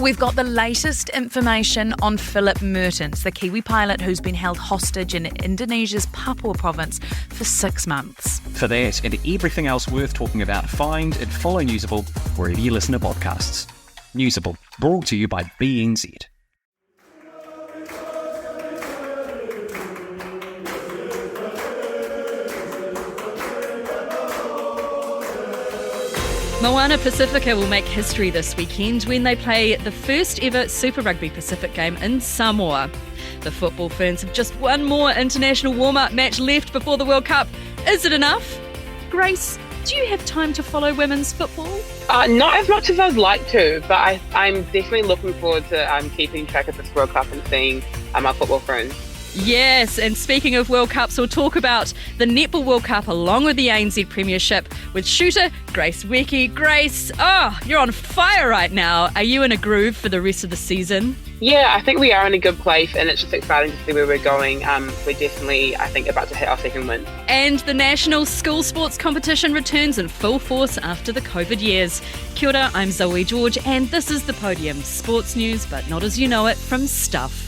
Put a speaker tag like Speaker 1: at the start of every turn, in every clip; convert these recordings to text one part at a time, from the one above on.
Speaker 1: We've got the latest information on Philip Mertens, the Kiwi pilot who's been held hostage in Indonesia's Papua province for 6 months.
Speaker 2: For that and everything else worth talking about, find and follow Newsable wherever you listen to podcasts. Newsable, brought to you by BNZ.
Speaker 3: Moana Pacifica will make history this weekend when they play the first ever Super Rugby Pacific game in Samoa. The football ferns have just one more international warm-up match left before the World Cup. Is it enough? Grace, do you have time to follow women's football?
Speaker 4: Not as much as I'd like to, but I'm definitely looking forward to keeping track of this World Cup and seeing our football friends.
Speaker 3: Yes, and speaking of World Cups, we'll talk about the Netball World Cup along with the ANZ Premiership with shooter Grace Wecke. Grace, you're on fire right now. Are you in a groove for the rest of the season?
Speaker 4: Yeah, I think we are in a good place, and it's just exciting to see where we're going. We're definitely, I think, about to hit our second win.
Speaker 3: And the national school sports competition returns in full force after the COVID years. Kia ora, I'm Zoe George, and this is The Podium, sports news, but not as you know it, from Stuff.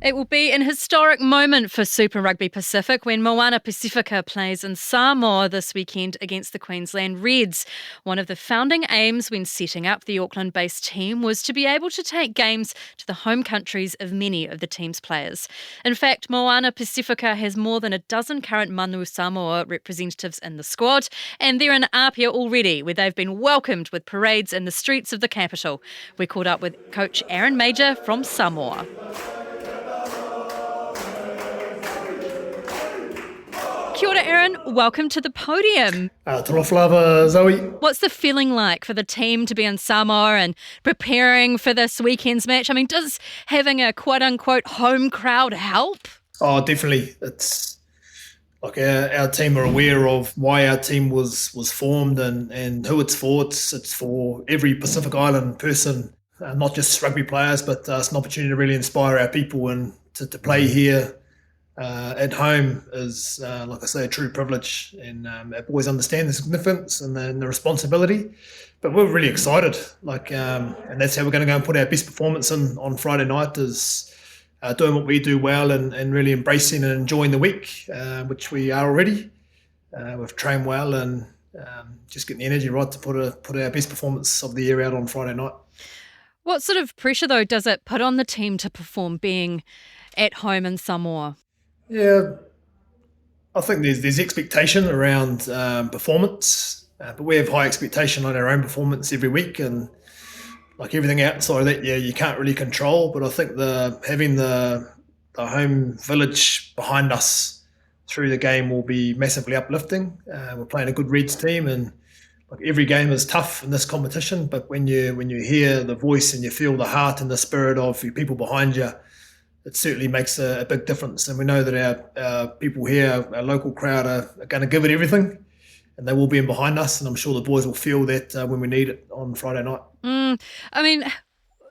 Speaker 3: It will be an historic moment for Super Rugby Pacific when Moana Pacifica plays in Samoa this weekend against the Queensland Reds. One of the founding aims when setting up the Auckland-based team was to be able to take games to the home countries of many of the team's players. In fact, Moana Pacifica has more than a dozen current Manu Samoa representatives in the squad, and they're in Apia already, where they've been welcomed with parades in the streets of the capital. We caught up with coach Aaron Major from Samoa. Kia ora, Aaron. Welcome to The Podium.
Speaker 5: Talofa Zoe.
Speaker 3: What's the feeling like for the team to be in Samoa and preparing for this weekend's match? I mean, does having a quote-unquote home crowd help?
Speaker 5: Oh, definitely. It's like our team are aware of why our team was formed and who it's for. It's for every Pacific Island person, not just rugby players, but it's an opportunity to really inspire our people and to play here. At home is, like I say, a true privilege, and our boys understand the significance and the responsibility. But we're really excited, and that's how we're going to go and put our best performance in on Friday night, is doing what we do well and really embracing and enjoying the week, which we are already. We've trained well and just getting the energy right to put our best performance of the year out on Friday night.
Speaker 3: What sort of pressure, though, does it put on the team to perform being at home in Samoa?
Speaker 5: Yeah, I think there's expectation around performance, but we have high expectation on our own performance every week, and like everything outside of that, you can't really control. But I think having the home village behind us through the game will be massively uplifting. We're playing a good Reds team, and like every game is tough in this competition. But when you hear the voice and you feel the heart and the spirit of your people behind you, it certainly makes a big difference. And we know that our people here, our local crowd, are going to give it everything, and they will be in behind us. And I'm sure the boys will feel that when we need it on Friday night.
Speaker 3: I mean,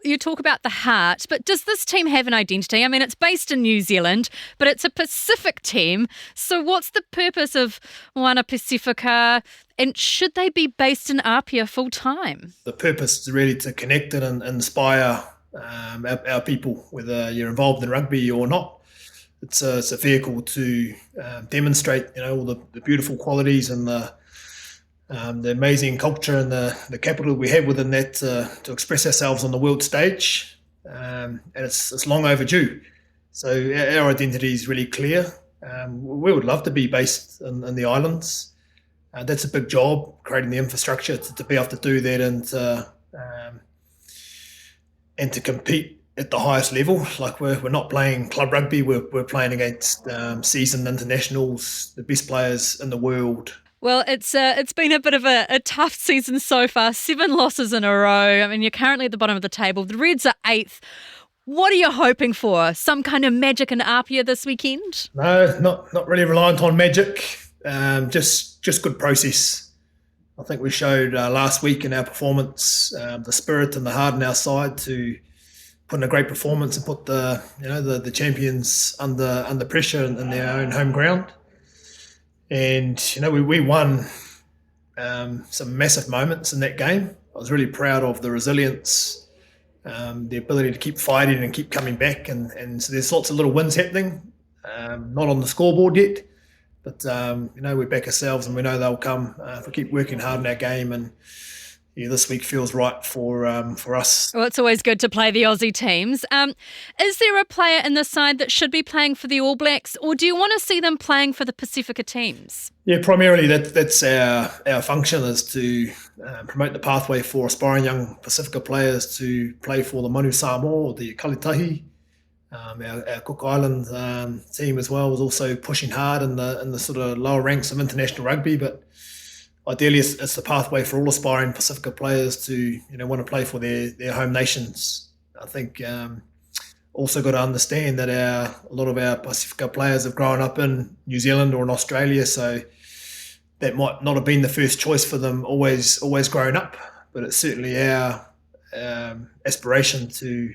Speaker 3: you talk about the heart, but does this team have an identity? I mean, it's based in New Zealand, but it's a Pacific team. So what's the purpose of Moana Pacifica, and should they be based in Apia full time?
Speaker 5: The purpose is really to connect and inspire our people, whether you're involved in rugby or not. It's a vehicle to demonstrate, all the beautiful qualities and the amazing culture and the capital we have within that to express ourselves on the world stage, and it's long overdue. So our identity is really clear. We would love to be based in the islands. That's a big job, creating the infrastructure to be able to do that and to compete at the highest level. Like we're not playing club rugby, we're playing against seasoned internationals, the best players in the world.
Speaker 3: Well, it's been a bit of a tough season so far. 7 losses in a row. I mean, you're currently at the bottom of the table. The Reds are 8th. What are you hoping for? Some kind of magic in Apia this weekend?
Speaker 5: No, not really reliant on magic. Just good process. I think we showed last week in our performance the spirit and the heart on our side to put in a great performance and put the champions under pressure in their own home ground. And we won some massive moments in that game. I was really proud of the resilience the ability to keep fighting and keep coming back. And so there's lots of little wins happening, not on the scoreboard yet, but we back ourselves and we know they'll come if we keep working hard in our game. And this week feels right for us.
Speaker 3: Well, it's always good to play the Aussie teams. Is there a player in the side that should be playing for the All Blacks, or do you want to see them playing for the Pacifica teams?
Speaker 5: Yeah, primarily that's our function, is to promote the pathway for aspiring young Pacifica players to play for the Manu Samoa or the Kalitahi. Our Cook Island team as well was also pushing hard in the sort of lower ranks of international rugby, but ideally it's the pathway for all aspiring Pacifica players to want to play for their home nations. I think also got to understand that a lot of our Pacifica players have grown up in New Zealand or in Australia, so that might not have been the first choice for them always growing up, but it's certainly our aspiration to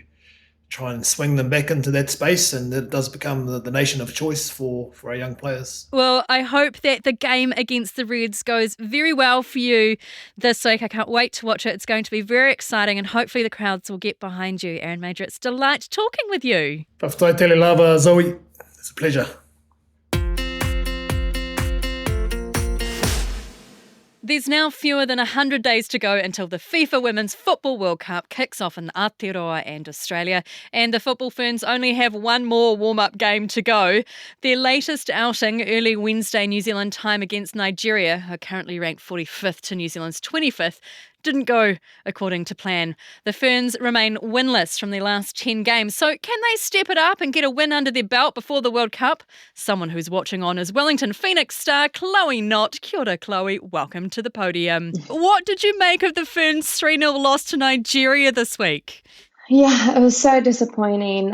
Speaker 5: try and swing them back into that space, and it does become the nation of choice for our young players.
Speaker 3: Well, I hope that the game against the Reds goes very well for you this week. I can't wait to watch it. It's going to be very exciting, and hopefully the crowds will get behind you. Aaron Major, it's a delight talking with you.
Speaker 5: Tawhito tele lava, Zoe. It's a pleasure.
Speaker 3: There's now fewer than 100 days to go until the FIFA Women's Football World Cup kicks off in Aotearoa and Australia, and the Football Ferns only have one more warm-up game to go. Their latest outing, early Wednesday New Zealand time against Nigeria, who are currently ranked 45th to New Zealand's 25th, didn't go according to plan. The Ferns remain winless from their last 10 games, so can they step it up and get a win under their belt before the World Cup? Someone who's watching on is Wellington Phoenix star Chloe Knott. Kia ora, Chloe. Welcome to the podium. What did you make of the Ferns' 3-0 loss to Nigeria this week?
Speaker 6: Yeah, it was so disappointing.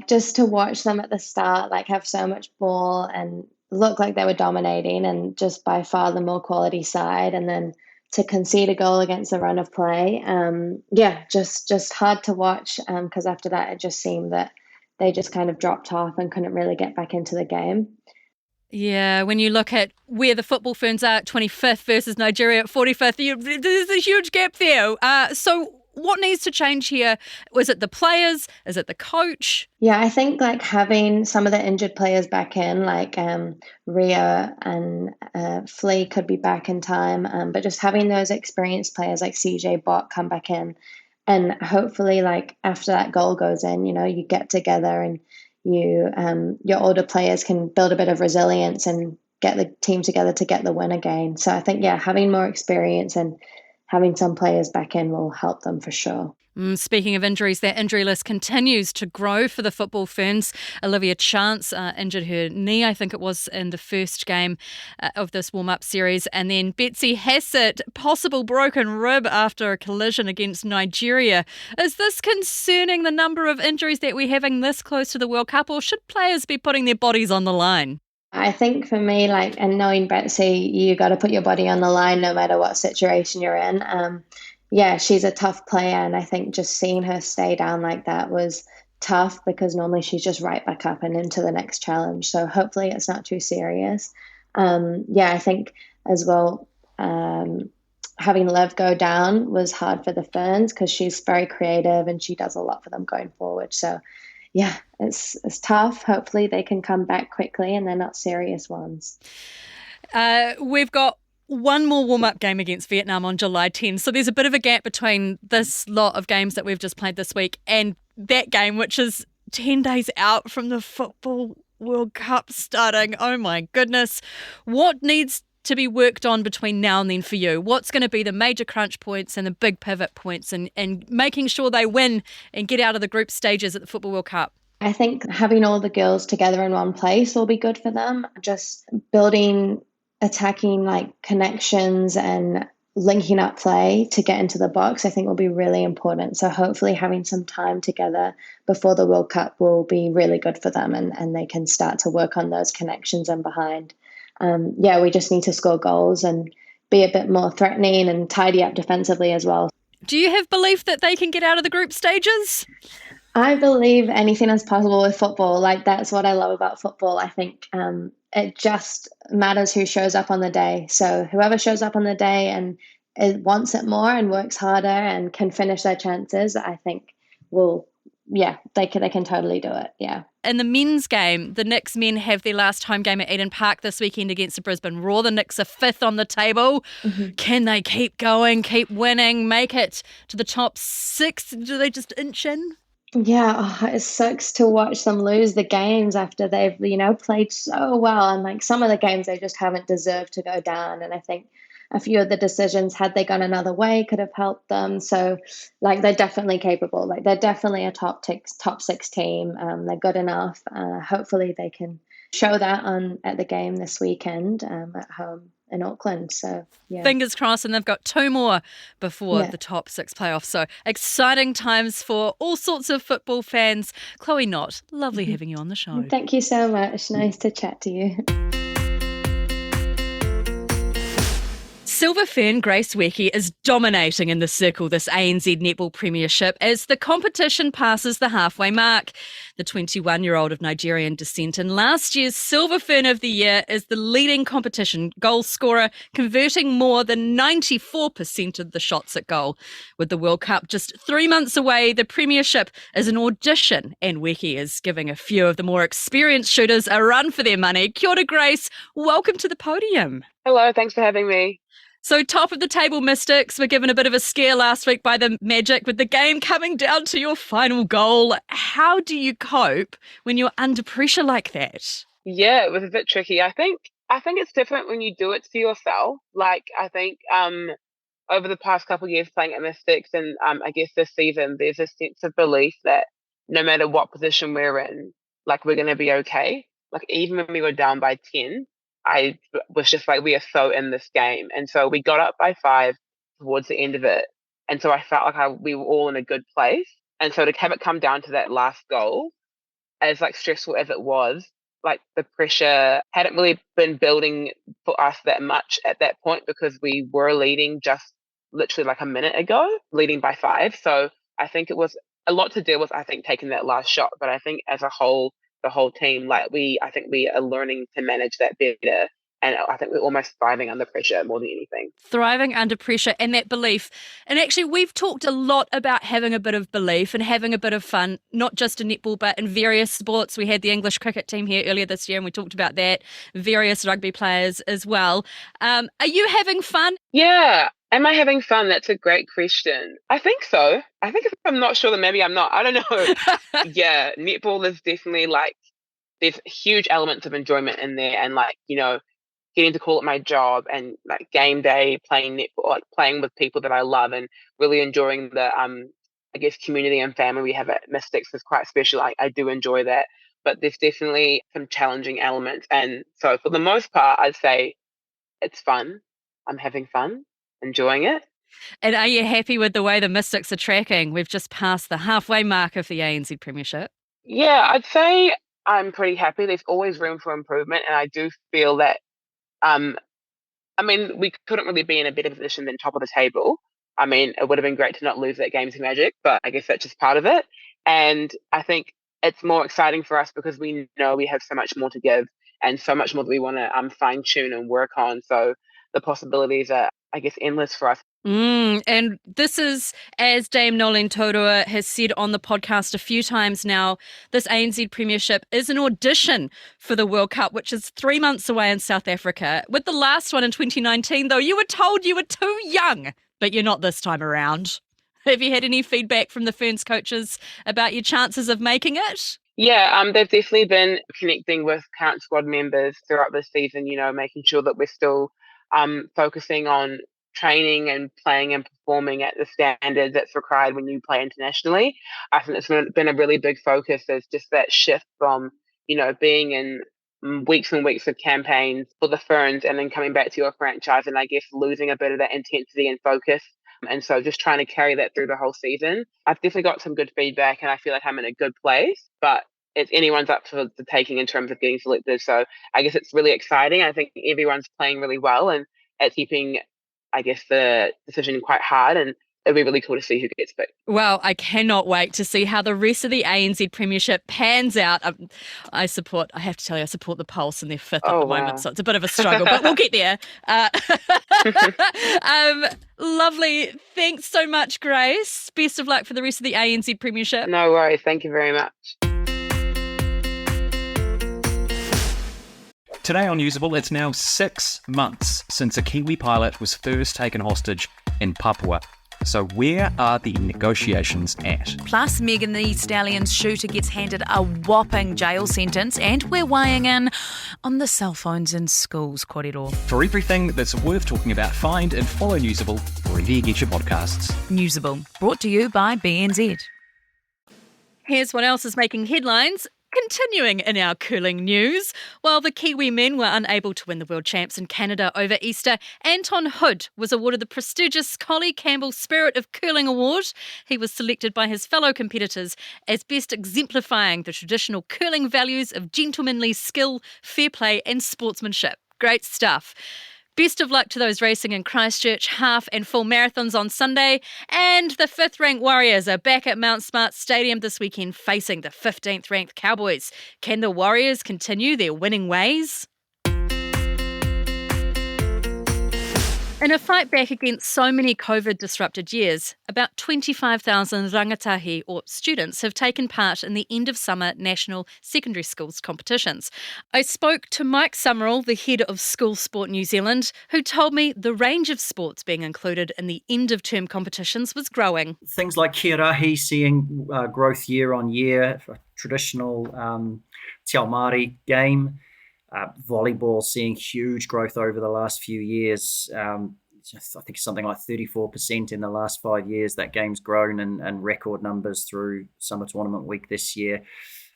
Speaker 6: Just to watch them at the start, have so much ball and look like they were dominating and just by far the more quality side, and then to concede a goal against the run of play. Just hard to watch because after that it just seemed that they just kind of dropped off and couldn't really get back into the game.
Speaker 3: Yeah, when you look at where the Football Ferns are at 25th versus Nigeria at 45th, there's a huge gap there. So what needs to change here? Was it the players? Is it the coach?
Speaker 6: Yeah, I think having some of the injured players back in, Rio and Flea could be back in time, but just having those experienced players like CJ Bott come back in, and hopefully after that goal goes in, you get together and you your older players can build a bit of resilience and get the team together to get the win again. So I think having more experience and having some players back in will help them for sure.
Speaker 3: Speaking of injuries, their injury list continues to grow for the Football Ferns. Olivia Chance injured her knee, I think it was, in the first game of this warm-up series. And then Betsy Hassett, possible broken rib after a collision against Nigeria. Is this concerning, the number of injuries that we're having this close to the World Cup, or should players be putting their bodies on the line?
Speaker 6: I think for me, and knowing Betsy, you got to put your body on the line no matter what situation you're in. She's a tough player, and I think just seeing her stay down like that was tough because normally she's just right back up and into the next challenge. So hopefully it's not too serious. I think as well, having Lev go down was hard for the Ferns because she's very creative and she does a lot for them going forward. So it's tough. Hopefully they can come back quickly and they're not serious ones.
Speaker 3: We've got one more warm-up game against Vietnam on July 10. So there's a bit of a gap between this lot of games that we've just played this week and that game, which is 10 days out from the Football World Cup starting. Oh my goodness. What needs to be worked on between now and then for you? What's going to be the major crunch points and the big pivot points and making sure they win and get out of the group stages at the Football World Cup?
Speaker 6: I think having all the girls together in one place will be good for them. Just building attacking connections and linking up play to get into the box, I think will be really important. So hopefully having some time together before the World Cup will be really good for them and they can start to work on those connections and behind. We just need to score goals and be a bit more threatening and tidy up defensively as well.
Speaker 3: Do you have belief that they can get out of the group stages?
Speaker 6: I believe anything is possible with football. That's what I love about football. I think it just matters who shows up on the day. So whoever shows up on the day and wants it more and works harder and can finish their chances, I think they can totally do it. Yeah.
Speaker 3: In the men's game, the Knicks men have their last home game at Eden Park this weekend against the Brisbane Roar. The Knicks are 5th on the table.
Speaker 6: Mm-hmm.
Speaker 3: Can they keep going, keep winning, make it to the top 6? Do they just inch in?
Speaker 6: Yeah, it sucks to watch them lose the games after they've, played so well. And like some of the games they just haven't deserved to go down. And I think a few of the decisions, had they gone another way, could have helped them. So like they're definitely capable. Like they're definitely a top 6 team. They're good enough. Hopefully they can show that at the game this weekend at home in Auckland. So yeah.
Speaker 3: Fingers crossed, and they've got 2 more before the top 6 playoffs. So exciting times for all sorts of football fans. Chloe Knott, lovely having you on the show.
Speaker 6: Thank you so much. Nice to chat to you.
Speaker 3: Silver Fern Grace Weki is dominating in the circle this ANZ Netball Premiership as the competition passes the halfway mark. The 21-year-old of Nigerian descent in last year's Silver Fern of the Year is the leading competition goal scorer, converting more than 94% of the shots at goal. With the World Cup just 3 months away, the Premiership is an audition, and Weki is giving a few of the more experienced shooters a run for their money. Kia ora, Grace. Welcome to the podium.
Speaker 4: Hello, thanks for having me.
Speaker 3: So top of the table Mystics were given a bit of a scare last week by the Magic with the game coming down to your final goal. How do you cope when you're under pressure like that?
Speaker 4: Yeah, it was a bit tricky. I think it's different when you do it to yourself. Like I think over the past couple of years playing at Mystics and I guess this season, there's a sense of belief that no matter what position we're in, like we're going to be okay. Like even when we were down by 10, I was just like, we are so in this game. And so we got up by 5 towards the end of it. And so I felt like we were all in a good place. And so to have it come down to that last goal, as like stressful as it was, like the pressure hadn't really been building for us that much at that point because we were leading just literally like a minute ago, leading by 5. So I think it was a lot to deal with, I think, taking that last shot. But I think as a whole, the whole team, I think we are learning to manage that better. And I think we're almost thriving under pressure more than anything.
Speaker 3: Thriving under pressure and that belief. And actually, we've talked a lot about having a bit of belief and having a bit of fun, not just in netball, but in various sports. We had the English cricket team here earlier this year, and we talked about that, various rugby players as well. Are you having fun?
Speaker 4: Yeah. Am I having fun? That's a great question. I think so. I think if I'm not sure, then maybe I'm not. I don't know. Yeah, netball is definitely like, there's huge elements of enjoyment in there. And like, getting to call it my job and like game day, playing netball, like playing with people that I love and really enjoying the, I guess, community and family we have at Mystics is quite special. I do enjoy that. But there's definitely some challenging elements. And so for the most part, I'd say it's fun. I'm having fun. Enjoying it.
Speaker 3: And are you happy with the way the Mystics are tracking? We've just passed the halfway mark of the ANZ Premiership.
Speaker 4: Yeah, I'd say I'm pretty happy. There's always room for improvement, and I do feel that we couldn't really be in a better position than top of the table. I mean, it would have been great to not lose that game to Magic, but I guess that's just part of it. And I think it's more exciting for us because we know we have so much more to give and so much more that we want to fine tune and work on. So the possibilities are, I guess, endless for us.
Speaker 3: And this is, as Dame Nolene Taurua has said on the podcast a few times now, this ANZ Premiership is an audition for the World Cup, which is 3 months away in South Africa. With the last one in 2019, though, you were told you were too young, but you're not this time around. Have you had any feedback from the Ferns coaches about your chances of making it?
Speaker 4: Yeah, they've definitely been connecting with current squad members throughout this season, making sure that we're still focusing on training and playing and performing at the standards that's required when you play internationally. I think it's been a really big focus is just that shift from, being in weeks and weeks of campaigns for the Ferns and then coming back to your franchise and I guess losing a bit of that intensity and focus. And so just trying to carry that through the whole season. I've definitely got some good feedback and I feel like I'm in a good place, but it's anyone's up for the taking in terms of getting selected. So I guess it's really exciting. I think everyone's playing really well and it's keeping, I guess, the decision quite hard. And it'll be really cool to see who gets picked.
Speaker 3: Well, I cannot wait to see how the rest of the ANZ Premiership pans out. I have to tell you, I support the Pulse in their fifth at the moment, so it's a bit of a struggle, but we'll get there. Lovely. Thanks so much, Grace. Best of luck for the rest of the ANZ Premiership.
Speaker 4: No worries. Thank you very much.
Speaker 2: Today on Newsable, it's now 6 months since a Kiwi pilot was first taken hostage in Papua. So where are the negotiations at?
Speaker 1: Plus, Megan Thee Stallion's shooter gets handed a whopping jail sentence, and we're weighing in on the cell phones in schools, kōrero.
Speaker 2: For everything that's worth talking about, find and follow Newsable wherever you get your podcasts.
Speaker 1: Newsable, brought to you by BNZ.
Speaker 3: Here's what else is making headlines. Continuing in our curling news, while the Kiwi men were unable to win the World Champs in Canada over Easter, Anton Hood was awarded the prestigious Collie Campbell Spirit of Curling Award. He was selected by his fellow competitors as best exemplifying the traditional curling values of gentlemanly skill, fair play and sportsmanship. Great stuff. Best of luck to those racing in Christchurch half and full marathons on Sunday. And the 5th ranked Warriors are back at Mount Smart Stadium this weekend facing the 15th ranked Cowboys. Can the Warriors continue their winning ways? In a fight back against so many COVID-disrupted years, about 25,000 rangatahi or students have taken part in the end of summer national secondary schools competitions. I spoke to Mike Summerall, the head of School Sport New Zealand, who told me the range of sports being included in the end of term competitions was growing.
Speaker 7: Things like kia rahi seeing growth year on year, traditional te ao Māori game. Volleyball seeing huge growth over the last few years. I think something like 34% in the last 5 years. That game's grown and record numbers through Summer Tournament Week this year.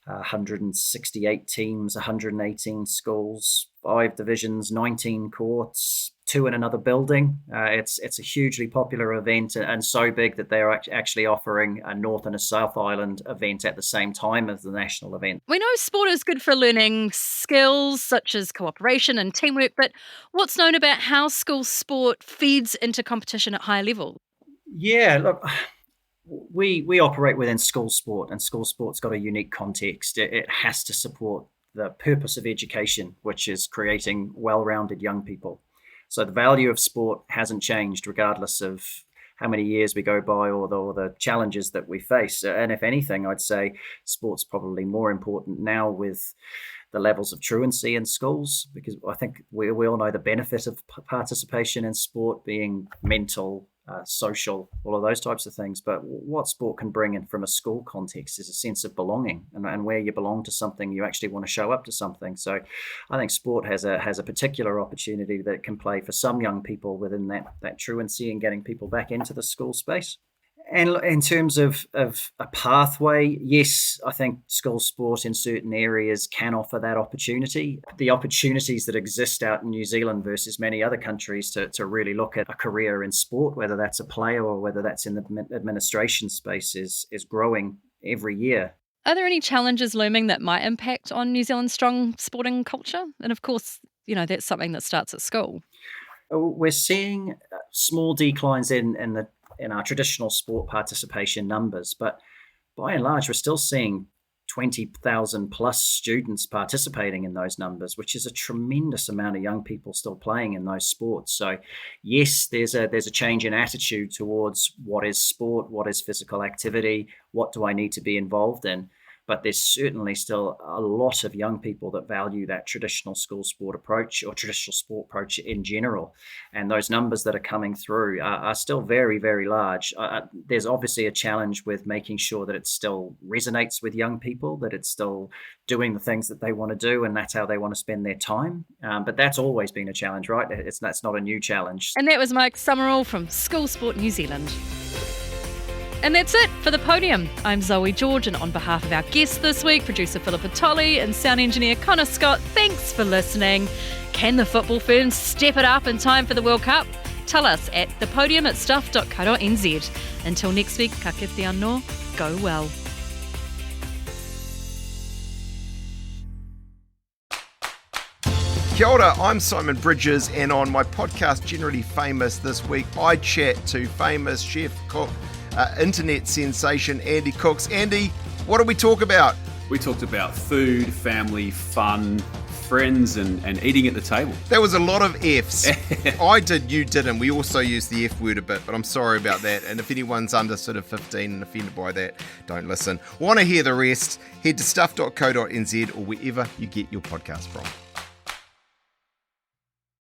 Speaker 7: 168 teams, 118 schools, 5 divisions, 19 courts, 2 in another building. It's a hugely popular event and so big that they are actually offering a North and a South Island event at the same time as the national event.
Speaker 3: We know sport is good for learning skills such as cooperation and teamwork, but what's known about how school sport feeds into competition at higher level?
Speaker 7: Yeah, look, we operate within school sport, and school sport's got a unique context. It has to support the purpose of education, which is creating well-rounded young people. So the value of sport hasn't changed regardless of how many years we go by or the challenges that we face. And if anything, I'd say sport's probably more important now with the levels of truancy in schools, because I think we all know the benefit of participation in sport being mental, social, all of those types of things. But what sport can bring in from a school context is a sense of belonging, and where you belong to something, you actually want to show up to something. So I think sport has a particular opportunity that can play for some young people within that truancy and getting people back into the school space. And in terms of a pathway, yes, I think school sport in certain areas can offer that opportunity. The opportunities that exist out in New Zealand versus many other countries to really look at a career in sport, whether that's a player or whether that's in the administration space, is growing every year.
Speaker 3: Are there any challenges looming that might impact on New Zealand's strong sporting culture? And of course, that's something that starts at school.
Speaker 7: We're seeing small declines in our traditional sport participation numbers, but by and large, we're still seeing 20,000 plus students participating in those numbers, which is a tremendous amount of young people still playing in those sports. So yes, there's a change in attitude towards what is sport, what is physical activity, what do I need to be involved in. But there's certainly still a lot of young people that value that traditional school sport approach or traditional sport approach in general. And those numbers that are coming through are still very, very large. There's obviously a challenge with making sure that it still resonates with young people, that it's still doing the things that they want to do and that's how they want to spend their time. But that's always been a challenge, right? That's not a new challenge.
Speaker 3: And that was Mike Summerall from School Sport New Zealand. And that's it for The Podium. I'm Zoe George, and on behalf of our guests this week, producer Philippa Tolley and sound engineer Connor Scott, thanks for listening. Can the football ferns step it up in time for the World Cup? Tell us at thepodium@stuff.co.nz. Until next week, ka kite anō, go well.
Speaker 8: Kia ora, I'm Simon Bridges, and on my podcast, Generally Famous, this week, I chat to famous chef, cook, internet sensation Andy Cooks. Andy, what did we talk about?
Speaker 9: We talked about food, family, fun, friends, and eating at the table.
Speaker 8: That was a lot of Fs. I did, you didn't. We also used the F word a bit, but I'm sorry about that. And if anyone's under sort of 15 and offended by that, don't listen. Want to hear the rest? Head to stuff.co.nz or wherever you get your podcast from.